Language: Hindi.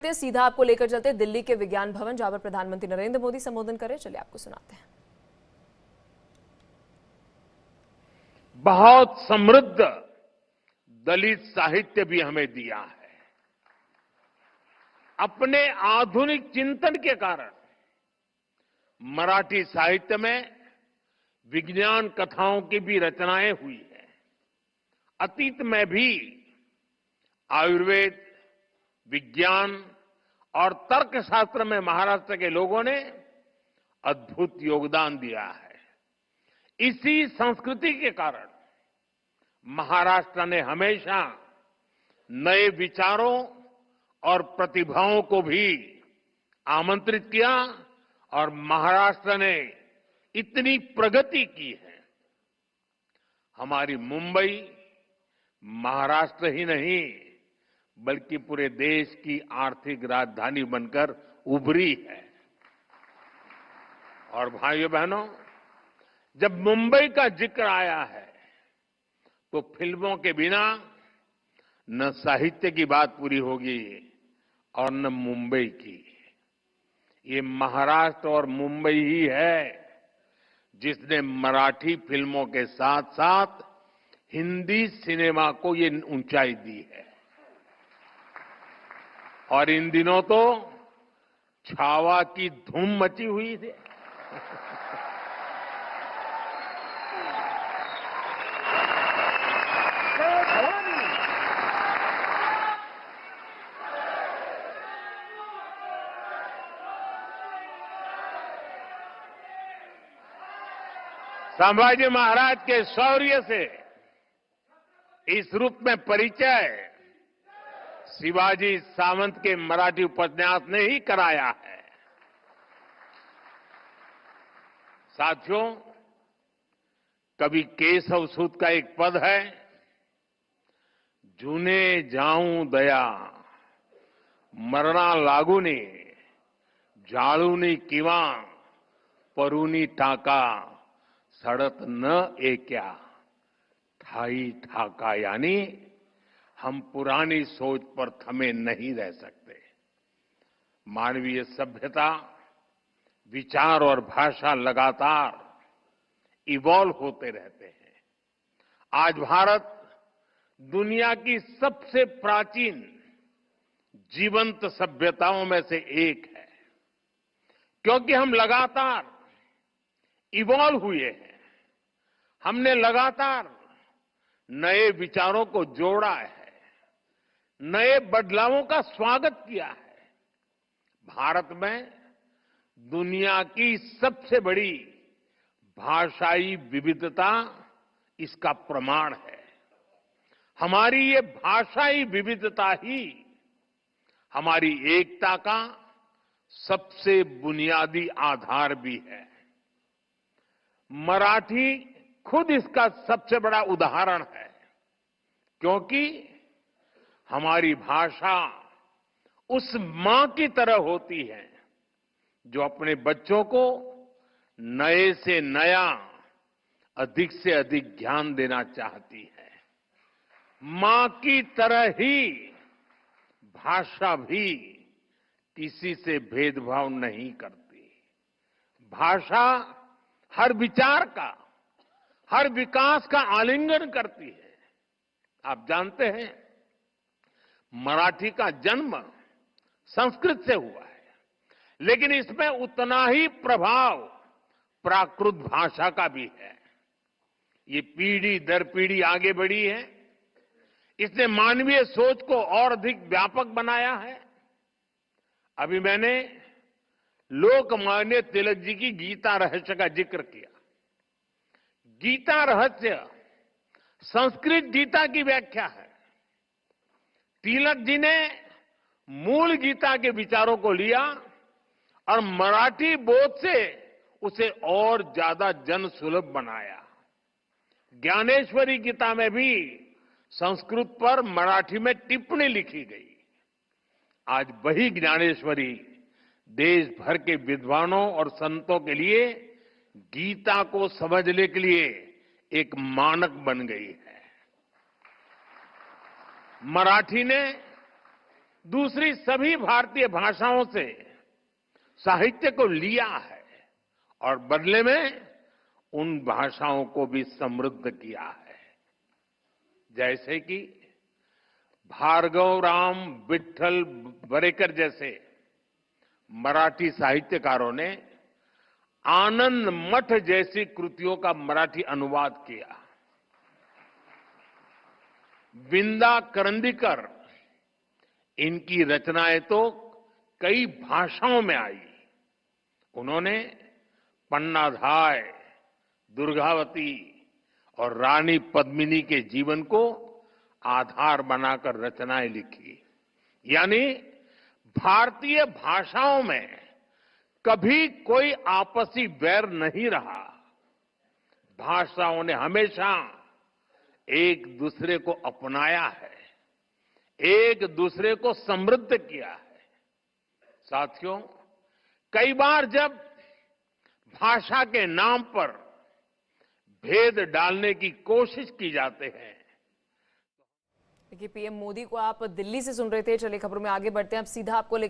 सीधा आपको लेकर चलते दिल्ली के विज्ञान भवन, जहां पर प्रधानमंत्री नरेंद्र मोदी संबोधन करे। चलिए आपको सुनाते हैं। बहुत समृद्ध दलित साहित्य भी हमें दिया है। अपने आधुनिक चिंतन के कारण मराठी साहित्य में विज्ञान कथाओं की भी रचनाएं हुई है। अतीत में भी आयुर्वेद, विज्ञान और तर्कशास्त्र में महाराष्ट्र के लोगों ने अद्भुत योगदान दिया है। इसी संस्कृति के कारण महाराष्ट्र ने हमेशा नए विचारों और प्रतिभाओं को भी आमंत्रित किया और महाराष्ट्र ने इतनी प्रगति की है। हमारी मुंबई महाराष्ट्र ही नहीं बल्कि पूरे देश की आर्थिक राजधानी बनकर उभरी है। और भाइयों बहनों, जब मुंबई का जिक्र आया है तो फिल्मों के बिना न साहित्य की बात पूरी होगी और न मुंबई की। ये महाराष्ट्र और मुंबई ही है जिसने मराठी फिल्मों के साथ साथ हिंदी सिनेमा को ये ऊंचाई दी है। और इन दिनों तो छावा की धूम मची हुई थी। संभाजी महाराज के शौर्य से इस रूप में परिचय शिवाजी सावंत के मराठी उपन्यास ने ही कराया है। साथियों, कवि केशव सूत का एक पद है, जूने जाऊं दया मरणा लागूनी जाळूनी किंवा परूनी टाका सड़त न एक्या ठाई ठाका। यानी हम पुरानी सोच पर थमे नहीं रह सकते। मानवीय सभ्यता, विचार और भाषा लगातार इवॉल्व होते रहते हैं। आज भारत दुनिया की सबसे प्राचीन जीवंत सभ्यताओं में से एक है, क्योंकि हम लगातार इवॉल्व हुए हैं। हमने लगातार नए विचारों को जोड़ा है, नए बदलावों का स्वागत किया है। भारत में दुनिया की सबसे बड़ी भाषाई विविधता इसका प्रमाण है। हमारी ये भाषाई विविधता ही हमारी एकता का सबसे बुनियादी आधार भी है। मराठी खुद इसका सबसे बड़ा उदाहरण है, क्योंकि हमारी भाषा उस मां की तरह होती है जो अपने बच्चों को नए से नया, अधिक से अधिक ज्ञान देना चाहती है। मां की तरह ही भाषा भी किसी से भेदभाव नहीं करती। भाषा हर विचार का, हर विकास का आलिंगन करती है। आप जानते हैं, मराठी का जन्म संस्कृत से हुआ है, लेकिन इसमें उतना ही प्रभाव प्राकृत भाषा का भी है। ये पीढ़ी दर पीढ़ी आगे बढ़ी है। इसने मानवीय सोच को और अधिक व्यापक बनाया है। अभी मैंने लोकमान्य तिलक जी की गीता रहस्य का जिक्र किया। गीता रहस्य संस्कृत गीता की व्याख्या है। तिलक जी ने मूल गीता के विचारों को लिया और मराठी बोध से उसे और ज्यादा जन सुलभ बनाया। ज्ञानेश्वरी गीता में भी संस्कृत पर मराठी में टिप्पणी लिखी गई। आज वही ज्ञानेश्वरी देश भर के विद्वानों और संतों के लिए गीता को समझने के लिए एक मानक बन गई है। मराठी ने दूसरी सभी भारतीय भाषाओं से साहित्य को लिया है और बदले में उन भाषाओं को भी समृद्ध किया है। जैसे कि भार्गवराम विठ्ठल बरेकर जैसे मराठी साहित्यकारों ने आनंद मठ जैसी कृतियों का मराठी अनुवाद किया। विंदा करंदीकर, इनकी रचनाएं तो कई भाषाओं में आई। उन्होंने पन्नाधाय, दुर्गावती और रानी पद्मिनी के जीवन को आधार बनाकर रचनाएं लिखी। यानी भारतीय भाषाओं में कभी कोई आपसी वैर नहीं रहा। भाषाओं ने हमेशा एक दूसरे को अपनाया है, एक दूसरे को समृद्ध किया है। साथियों, कई बार जब भाषा के नाम पर भेद डालने की कोशिश की जाते हैं। देखिए, पीएम मोदी को आप दिल्ली से सुन रहे थे। चलिए खबरों में आगे बढ़ते हैं। अब सीधा आपको लेकर